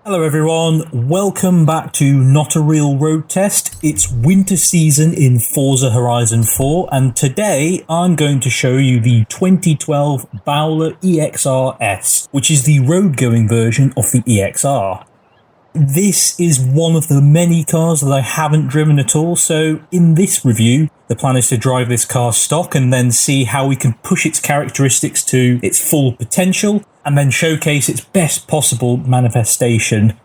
Hello everyone, welcome back to NotARealRoadTest. It's winter season in Forza Horizon 4 and today I'm going to show you the 2012 Bowler EXR S, which is the road-going version of the EXR. This is one of the many cars that I haven't driven at all, so in this review the plan is to drive this car stock and then see how we can push its characteristics to its full potential and then showcase its best possible manifestation.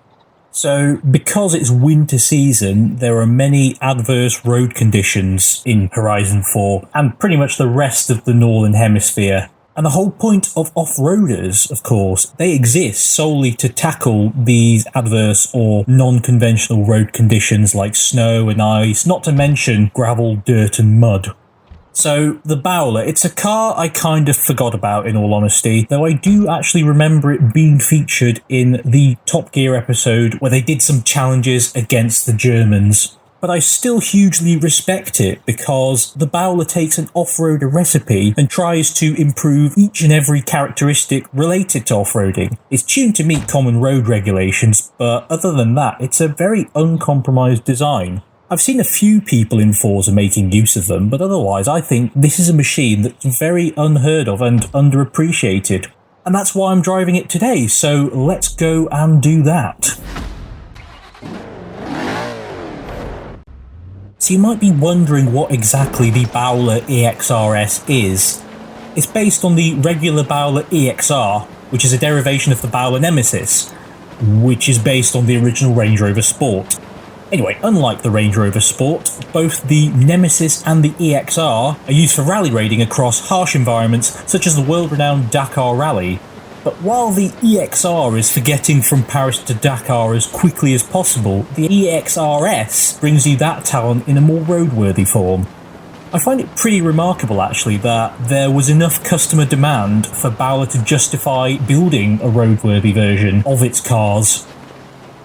So, because it's winter season, there are many adverse road conditions in Horizon 4 and pretty much the rest of the Northern Hemisphere. And the whole point of off-roaders, of course, they exist solely to tackle these adverse or non-conventional road conditions like snow and ice, not to mention gravel, dirt and mud. So, the Bowler, it's a car I kind of forgot about in all honesty, though I do actually remember it being featured in the Top Gear episode where they did some challenges against the Germans. But I still hugely respect it because the Bowler takes an off-roader recipe and tries to improve each and every characteristic related to off-roading. It's tuned to meet common road regulations, but other than that, it's a very uncompromised design. I've seen a few people in Forza making use of them, but otherwise I think this is a machine that's very unheard of and underappreciated. And that's why I'm driving it today, so let's go and do that. So you might be wondering what exactly the Bowler EXR S is. It's based on the regular Bowler EXR, which is a derivation of the Bowler Nemesis, which is based on the original Range Rover Sport. Anyway, unlike the Range Rover Sport, both the Nemesis and the EXR are used for rally raiding across harsh environments such as the world-renowned Dakar Rally. But while the EXR is for getting from Paris to Dakar as quickly as possible, the EXR S brings you that talent in a more roadworthy form. I find it pretty remarkable actually that there was enough customer demand for Bowler to justify building a roadworthy version of its cars.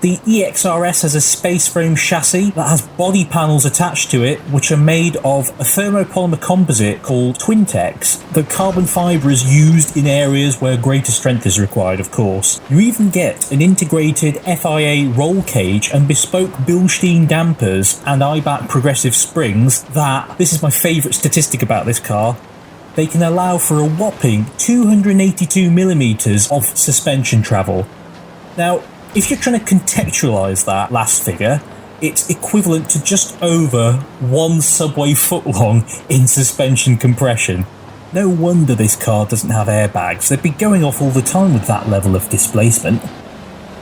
The EXR S has a space frame chassis that has body panels attached to it which are made of a thermopolymer composite called Twintex. The carbon fibre is used in areas where greater strength is required, of course. You even get an integrated FIA roll cage and bespoke Bilstein dampers and IBAC progressive springs that, this is my favourite statistic about this car, they can allow for a whopping 282mm of suspension travel. Now, if you're trying to contextualise that last figure, it's equivalent to just over 1 subway foot long in suspension compression. No wonder this car doesn't have airbags, they'd be going off all the time with that level of displacement.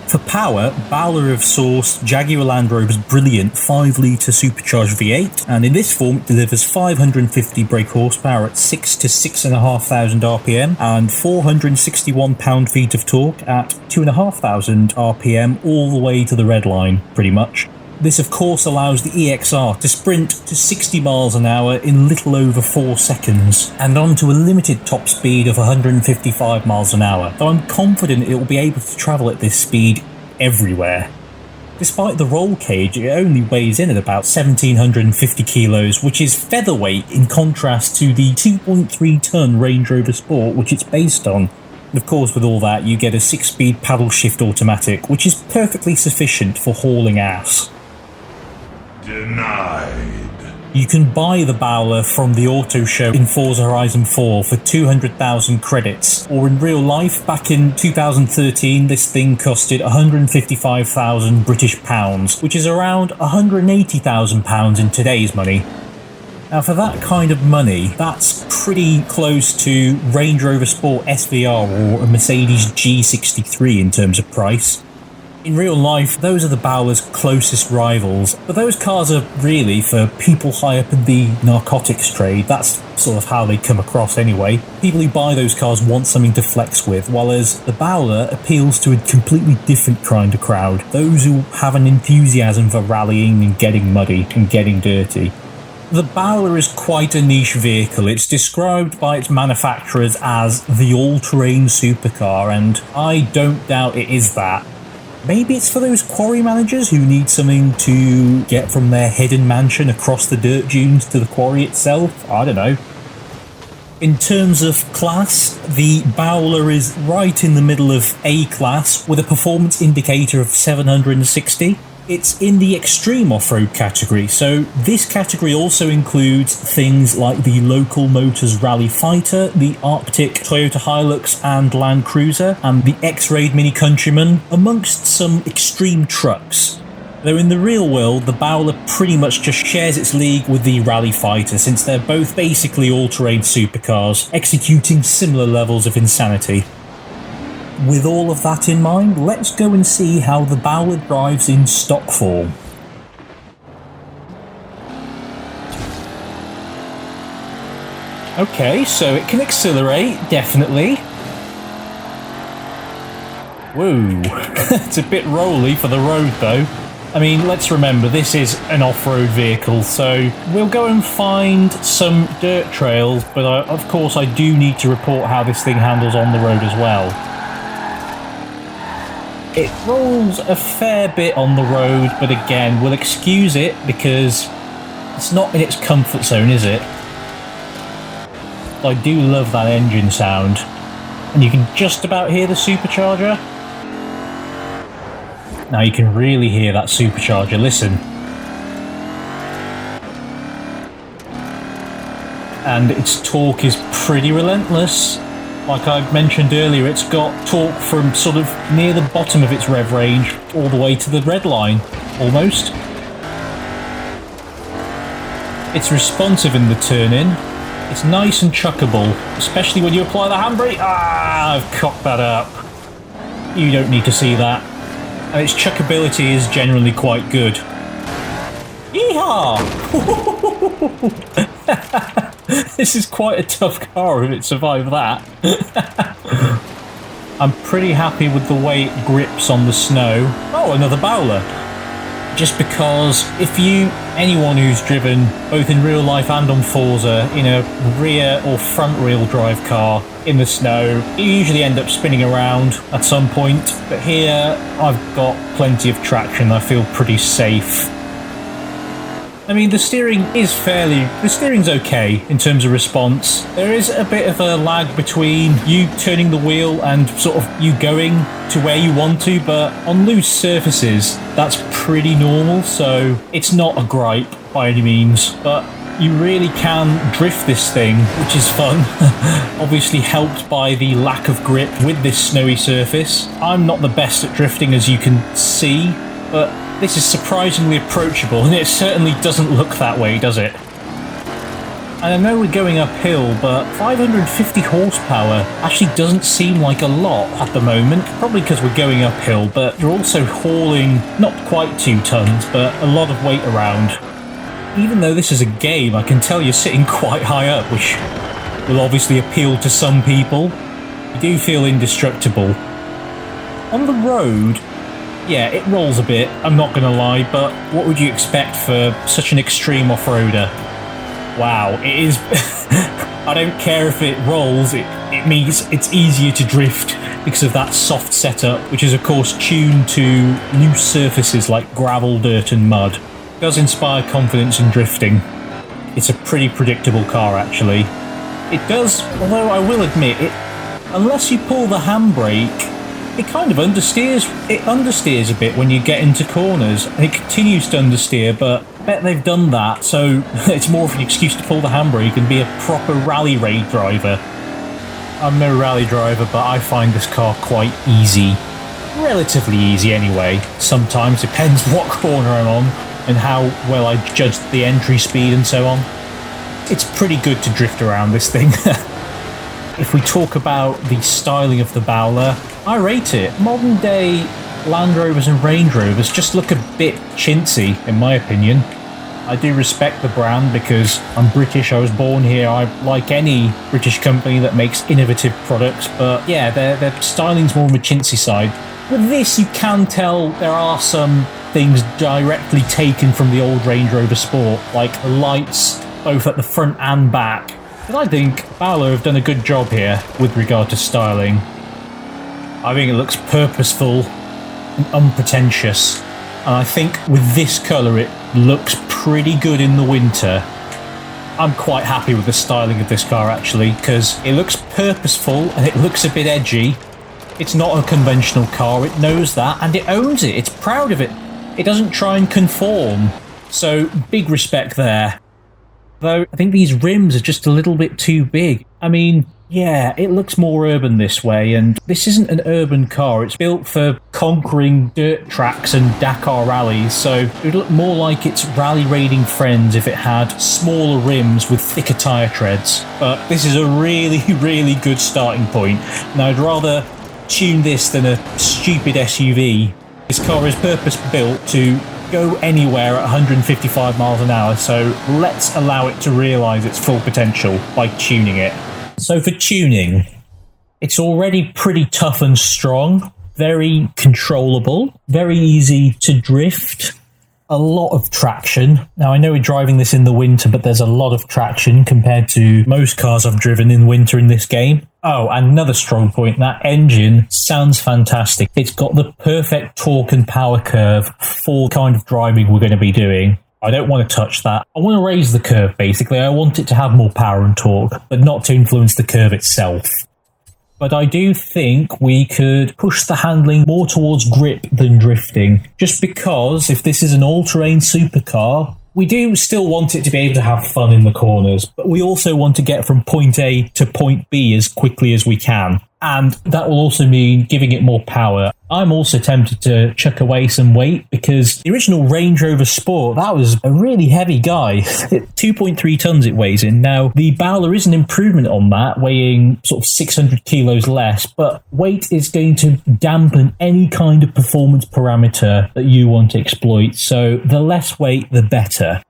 For power, Bowler have sourced Jaguar Land Rover's brilliant 5-litre supercharged V8, and in this form it delivers 550 brake horsepower at 6 to 6,500 RPM and 461 pound-feet of torque at 2,500 RPM all the way to the red line, pretty much. This of course allows the EXR to sprint to 60 miles an hour in little over 4 seconds, and onto a limited top speed of 155 miles an hour, though I'm confident it will be able to travel at this speed everywhere. Despite the roll cage, it only weighs in at about 1,750 kilos, which is featherweight in contrast to the 2.3 tonne Range Rover Sport which it's based on. And of course with all that you get a 6-speed paddle shift automatic, which is perfectly sufficient for hauling ass. Denied. You can buy the Bowler from the auto show in Forza Horizon 4 for 200,000 credits, or in real life, back in 2013, this thing costed 155,000 British pounds, which is around 180,000 pounds in today's money. Now for that kind of money, that's pretty close to Range Rover Sport SVR or a Mercedes G63 in terms of price. In real life, those are the Bowler's closest rivals, but those cars are really for people high up in the narcotics trade. That's sort of how they come across anyway. People who buy those cars want something to flex with, whereas the Bowler appeals to a completely different kind of crowd, those who have an enthusiasm for rallying and getting muddy and getting dirty. The Bowler is quite a niche vehicle. It's described by its manufacturers as the all-terrain supercar, and I don't doubt it is that. Maybe it's for those quarry managers who need something to get from their hidden mansion across the dirt dunes to the quarry itself. I don't know. In terms of class, the Bowler is right in the middle of A-class with a performance indicator of 760. It's in the extreme off-road category, so this category also includes things like the Local Motors Rally Fighter, the Arctic Toyota Hilux and Land Cruiser, and the X-Raid Mini Countryman, amongst some extreme trucks. Though in the real world, the Bowler pretty much just shares its league with the Rally Fighter, since they're both basically all-terrain supercars, executing similar levels of insanity. With all of that in mind, let's go and see how the Bowler drives in stock form. Okay, so it can accelerate, definitely. Whoa, it's a bit rolly for the road though. I mean, let's remember, this is an off-road vehicle, so we'll go and find some dirt trails, but of course I do need to report how this thing handles on the road as well. It rolls a fair bit on the road, but again, we'll excuse it because it's not in its comfort zone, is it? I do love that engine sound. And you can just about hear the supercharger. Now you can really hear that supercharger, listen. And its torque is pretty relentless. Like I mentioned earlier, it's got torque from sort of near the bottom of its rev range all the way to the red line, almost. It's responsive in the turn-in. It's nice and chuckable, especially when you apply the handbrake. Ah, I've cocked that up. You don't need to see that. And its chuckability is generally quite good. Yeehaw! This is quite a tough car if it survived that. I'm pretty happy with the way it grips on the snow. Oh, another Bowler. Just because anyone who's driven, both in real life and on Forza, in a rear or front wheel drive car in the snow, you usually end up spinning around at some point. But here, I've got plenty of traction. I feel pretty safe. I mean, the steering's okay in terms of response. There is a bit of a lag between you turning the wheel and sort of you going to where you want to, but on loose surfaces, that's pretty normal, so it's not a gripe by any means, but you really can drift this thing, which is fun. Obviously helped by the lack of grip with this snowy surface. I'm not the best at drifting, as you can see, but this is surprisingly approachable, and it certainly doesn't look that way, does it? And I know we're going uphill, but 550 horsepower actually doesn't seem like a lot at the moment, probably because we're going uphill, but you're also hauling not quite 2 tons, but a lot of weight around. Even though this is a game, I can tell you're sitting quite high up, which will obviously appeal to some people. You do feel indestructible. On the road, yeah, it rolls a bit, I'm not going to lie, but what would you expect for such an extreme off-roader? Wow, it is... I don't care if it rolls, it means it's easier to drift because of that soft setup, which is of course tuned to loose surfaces like gravel, dirt and mud. It does inspire confidence in drifting. It's a pretty predictable car, actually. It does, although I will admit, unless you pull the handbrake, it kind of understeers. It understeers a bit when you get into corners, and it continues to understeer, but I bet they've done that, so it's more of an excuse to pull the handbrake and be a proper rally raid driver. I'm no rally driver, but I find this car quite easy. Relatively easy anyway. Sometimes depends what corner I'm on and how well I judge the entry speed and so on. It's pretty good to drift around this thing. If we talk about the styling of the Bowler, I rate it. Modern day Land Rovers and Range Rovers just look a bit chintzy, in my opinion. I do respect the brand because I'm British, I was born here, I like any British company that makes innovative products, but yeah, their styling's more on the chintzy side. With this, you can tell there are some things directly taken from the old Range Rover Sport, like the lights, both at the front and back. But I think Bowler have done a good job here with regard to styling. I think it looks purposeful and unpretentious, and I think with this colour it looks pretty good in the winter. I'm quite happy with the styling of this car actually, because it looks purposeful and it looks a bit edgy. It's not a conventional car, it knows that, and it owns it, it's proud of it. It doesn't try and conform, so big respect there. Though, I think these rims are just a little bit too big. I mean, yeah, it looks more urban this way, and this isn't an urban car. It's built for conquering dirt tracks and Dakar rallies, so it would look more like its rally-raiding friends if it had smaller rims with thicker tyre treads. But this is a really, really good starting point, and I'd rather tune this than a stupid SUV. This car is purpose-built to go anywhere at 155 miles an hour, so let's allow it to realise its full potential by tuning it. So for tuning, it's already pretty tough and strong, very controllable, very easy to drift, a lot of traction. Now I know we're driving this in the winter, but there's a lot of traction compared to most cars I've driven in winter in this game. Oh, and another strong point, that engine sounds fantastic. It's got the perfect torque and power curve for the kind of driving we're going to be doing. I don't want to touch that. I want to raise the curve, basically. I want it to have more power and torque, but not to influence the curve itself. But I do think we could push the handling more towards grip than drifting, just because if this is an all-terrain supercar, we do still want it to be able to have fun in the corners, but we also want to get from point A to point B as quickly as we can. And that will also mean giving it more power. I'm also tempted to chuck away some weight because the original Range Rover Sport, that was a really heavy guy. 2.3 tons it weighs in. Now, the Bowler is an improvement on that, weighing sort of 600 kilos less, but weight is going to dampen any kind of performance parameter that you want to exploit. So the less weight, the better.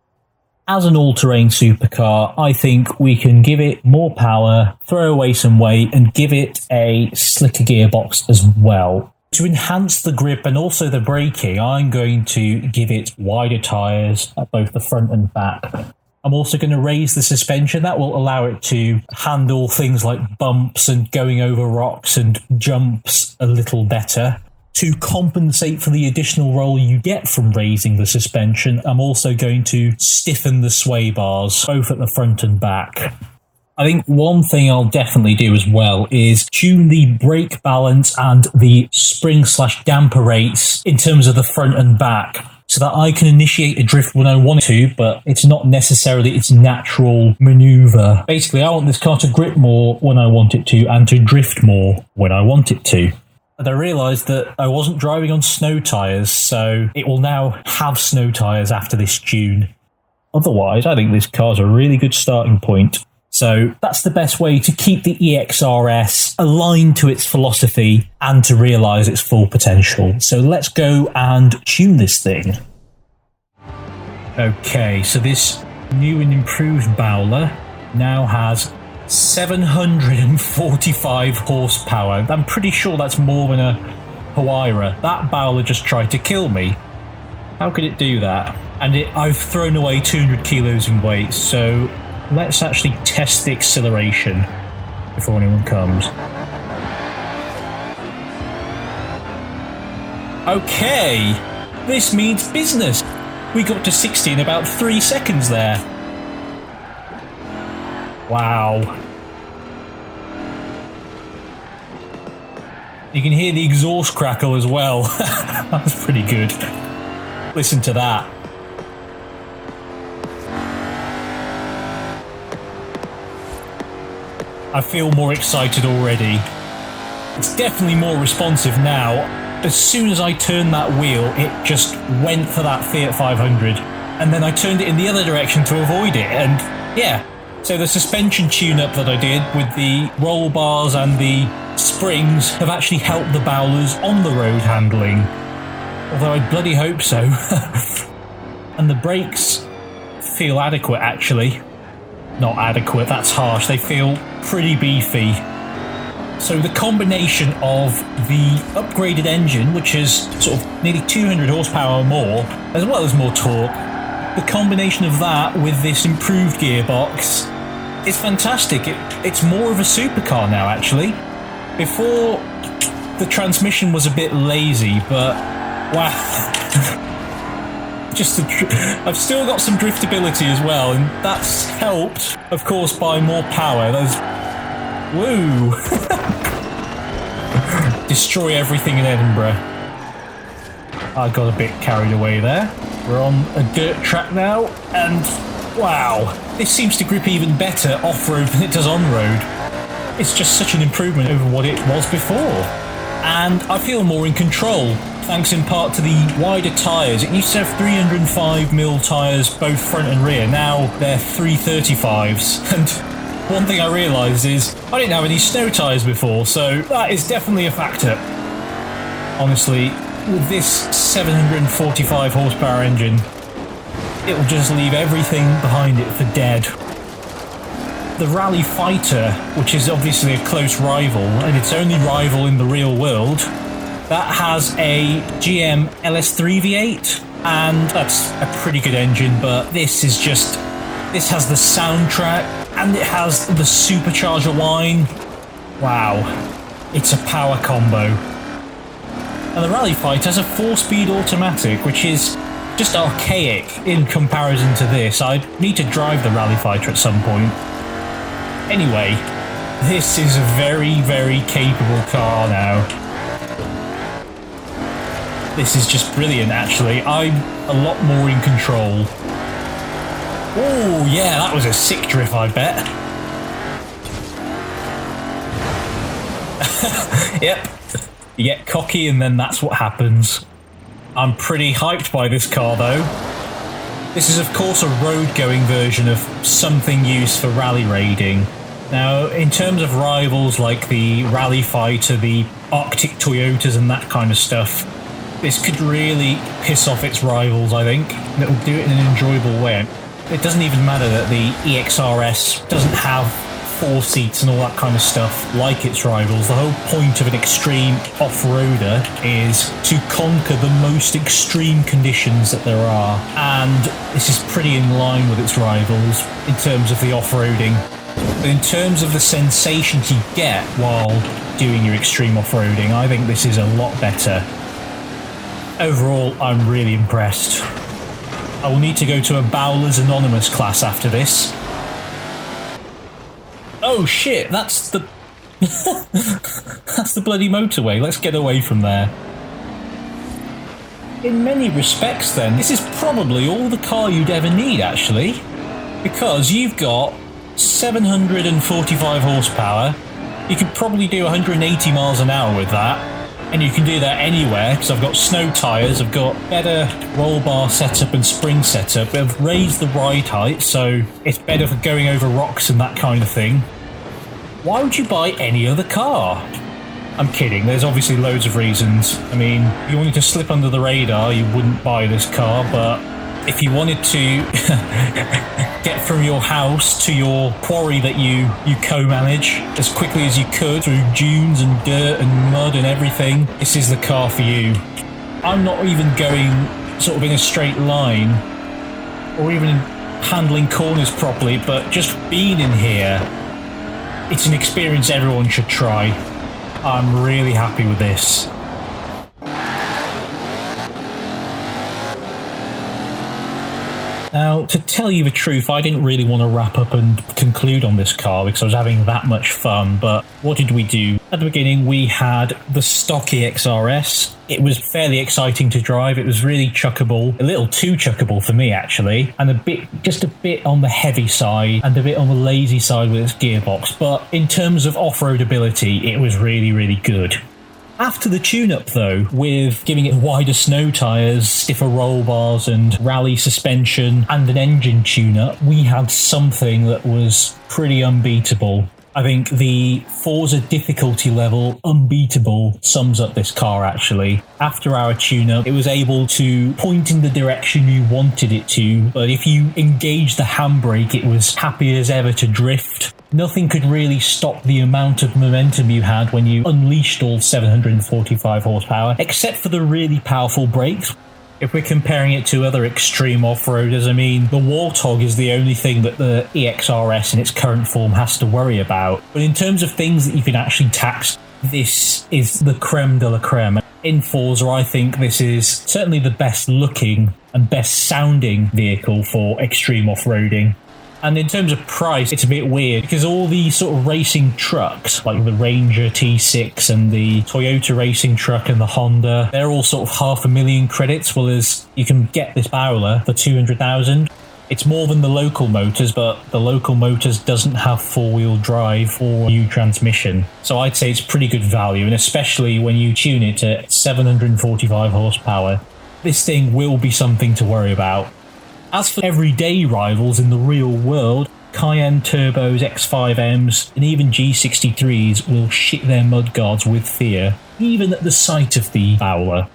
As an all-terrain supercar, I think we can give it more power, throw away some weight, and give it a slicker gearbox as well. To enhance the grip and also the braking, I'm going to give it wider tyres at both the front and back. I'm also going to raise the suspension. That will allow it to handle things like bumps and going over rocks and jumps a little better. To compensate for the additional roll you get from raising the suspension, I'm also going to stiffen the sway bars, both at the front and back. I think one thing I'll definitely do as well is tune the brake balance and the spring/damper rates in terms of the front and back, so that I can initiate a drift when I want to, but it's not necessarily its natural maneuver. Basically, I want this car to grip more when I want it to, and to drift more when I want it to. And I realised that I wasn't driving on snow tyres, so it will now have snow tyres after this tune. Otherwise, I think this car's a really good starting point. So that's the best way to keep the EXR S aligned to its philosophy and to realise its full potential. So let's go and tune this thing. Okay, so this new and improved Bowler now has 745 horsepower. I'm pretty sure that's more than a Huayra. That Bowler just tried to kill me. How could it do that? And I've thrown away 200 kilos in weight, so let's actually test the acceleration before anyone comes. Okay, this means business. We got to 60 in about 3 seconds there. Wow. You can hear the exhaust crackle as well. That was pretty good. Listen to that. I feel more excited already. It's definitely more responsive now. As soon as I turned that wheel, it just went for that Fiat 500. And then I turned it in the other direction to avoid it. And yeah. So the suspension tune-up that I did with the roll bars and the springs have actually helped the Bowlers on the road handling. Although I bloody hope so. And the brakes feel adequate, actually. Not adequate, that's harsh. They feel pretty beefy. So the combination of the upgraded engine, which is sort of nearly 200 horsepower more, as well as more torque, the combination of that with this improved gearbox is fantastic. It's more of a supercar now, actually. Before, the transmission was a bit lazy, but wow. I've still got some driftability as well, and that's helped, of course, by more power. Woo! Destroy everything in Edinburgh. I got a bit carried away there. We're on a dirt track now, and wow, this seems to grip even better off-road than it does on-road. It's just such an improvement over what it was before. And I feel more in control, thanks in part to the wider tyres. It used to have 305mm tyres, both front and rear. Now they're 335s. And one thing I realised is I didn't have any snow tyres before, so that is definitely a factor. Honestly, with this 745 horsepower engine, it will just leave everything behind it for dead. The Rally Fighter, which is obviously a close rival, and its only rival in the real world, that has a GM LS3 V8, and that's a pretty good engine, but this has the soundtrack, and it has the supercharger line. Wow, it's a power combo. And the Rally Fighter has a 4-speed automatic, which is just archaic in comparison to this. I'd need to drive the Rally Fighter at some point. Anyway, this is a very, very capable car now. This is just brilliant, actually. I'm a lot more in control. Oh, yeah, that was a sick drift, I bet. Yep. You get cocky and then that's what happens. I'm pretty hyped by this car though. This is of course a road-going version of something used for rally raiding. Now, in terms of rivals like the Rally Fighter, the Arctic Toyotas and that kind of stuff, this could really piss off its rivals, I think, and it will do it in an enjoyable way. It doesn't even matter that the EXR S doesn't have 4 seats and all that kind of stuff like its rivals. The whole point of an extreme off-roader is to conquer the most extreme conditions that there are, and this is pretty in line with its rivals in terms of the off-roading. But in terms of the sensations you get while doing your extreme off-roading, I think this is a lot better. Overall, I'm really impressed. I will need to go to a Bowler's Anonymous class after this. Oh shit, that's the that's the bloody motorway. Let's get away from there. In many respects then, this is probably all the car you'd ever need actually, because you've got 745 horsepower, you could probably do 180 miles an hour with that, and you can do that anywhere because I've got snow tyres, I've got better roll bar setup and spring setup, I've raised the ride height so it's better for going over rocks and that kind of thing. Why would you buy any other car? I'm kidding, there's obviously loads of reasons. I mean, if you wanted to slip under the radar, you wouldn't buy this car, but if you wanted to get from your house to your quarry that you co-manage as quickly as you could through dunes and dirt and mud and everything, this is the car for you. I'm not even going sort of in a straight line or even handling corners properly, but just being in here, it's an experience everyone should try. I'm really happy with this. Now, to tell you the truth, I didn't really want to wrap up and conclude on this car because I was having that much fun, but what did we do? At the beginning, we had the stock EXR S. It was fairly exciting to drive. It was really chuckable, a little too chuckable for me actually, and just a bit on the heavy side and a bit on the lazy side with its gearbox, but in terms of off-road ability, it was really, really good. After the tune-up though, with giving it wider snow tyres, stiffer roll bars and rally suspension and an engine tune-up, we had something that was pretty unbeatable. I think the Forza difficulty level, unbeatable, sums up this car actually. After our tune-up, it was able to point in the direction you wanted it to, but if you engaged the handbrake, it was happy as ever to drift. Nothing could really stop the amount of momentum you had when you unleashed all 745 horsepower, except for the really powerful brakes. If we're comparing it to other extreme off-roaders, I mean, the Warthog is the only thing that the EXR S in its current form has to worry about. But in terms of things that you can actually tax, this is the creme de la creme. In Forza, I think this is certainly the best looking and best sounding vehicle for extreme off-roading. And in terms of price, it's a bit weird because all these sort of racing trucks, like the Ranger T6 and the Toyota racing truck and the Honda, they're all sort of 500,000 credits, whereas you can get this Bowler for 200,000. It's more than the Local Motors, but the Local Motors doesn't have four-wheel drive or new transmission. So I'd say it's pretty good value, and especially when you tune it to 745 horsepower. This thing will be something to worry about. As for everyday rivals in the real world, Cayenne Turbos, X5Ms, and even G63s will shit their mudguards with fear, even at the sight of the Bowler.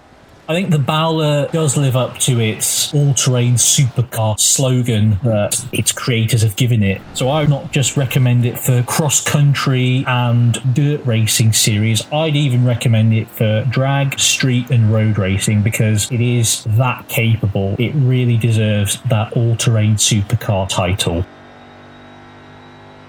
I think the Bowler does live up to its all-terrain supercar slogan that its creators have given it. So I would not just recommend it for cross-country and dirt racing series, I'd even recommend it for drag, street and road racing because it is that capable. It really deserves that all-terrain supercar title.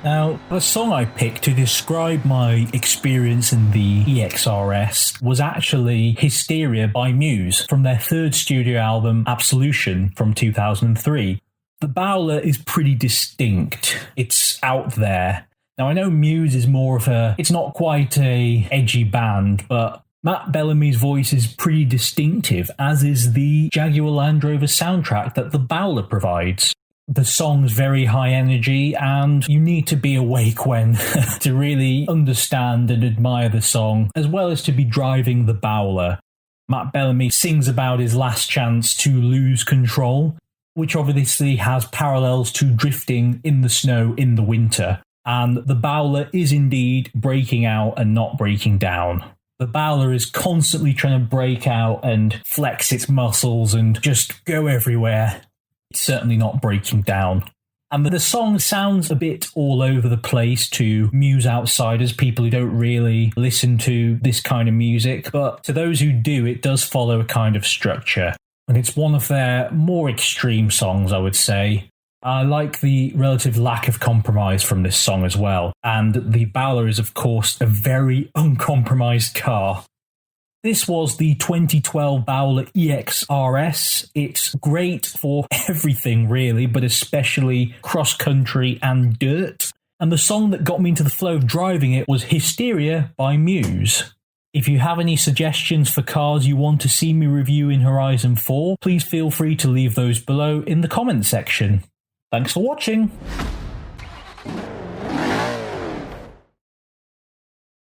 Now, the song I picked to describe my experience in the EXR S was actually Hysteria by Muse from their third studio album Absolution from 2003. The Bowler is pretty distinct. It's out there. Now, I know Muse is more of it's not quite a edgy band, but Matt Bellamy's voice is pretty distinctive, as is the Jaguar Land Rover soundtrack that the Bowler provides. The song's very high energy, and you need to be awake when to really understand and admire the song, as well as to be driving the Bowler. Matt Bellamy sings about his last chance to lose control, which obviously has parallels to drifting in the snow in the winter. And the Bowler is indeed breaking out and not breaking down. The Bowler is constantly trying to break out and flex its muscles and just go everywhere. It's certainly not breaking down. And the song sounds a bit all over the place to Muse outsiders, people who don't really listen to this kind of music, but to those who do, it does follow a kind of structure. And it's one of their more extreme songs, I would say. I like the relative lack of compromise from this song as well. And the Bowler is, of course, a very uncompromised car. This was the 2012 Bowler EXR S. It's great for everything, really, but especially cross-country and dirt. And the song that got me into the flow of driving it was Hysteria by Muse. If you have any suggestions for cars you want to see me review in Horizon 4, please feel free to leave those below in the comments section. Thanks for watching!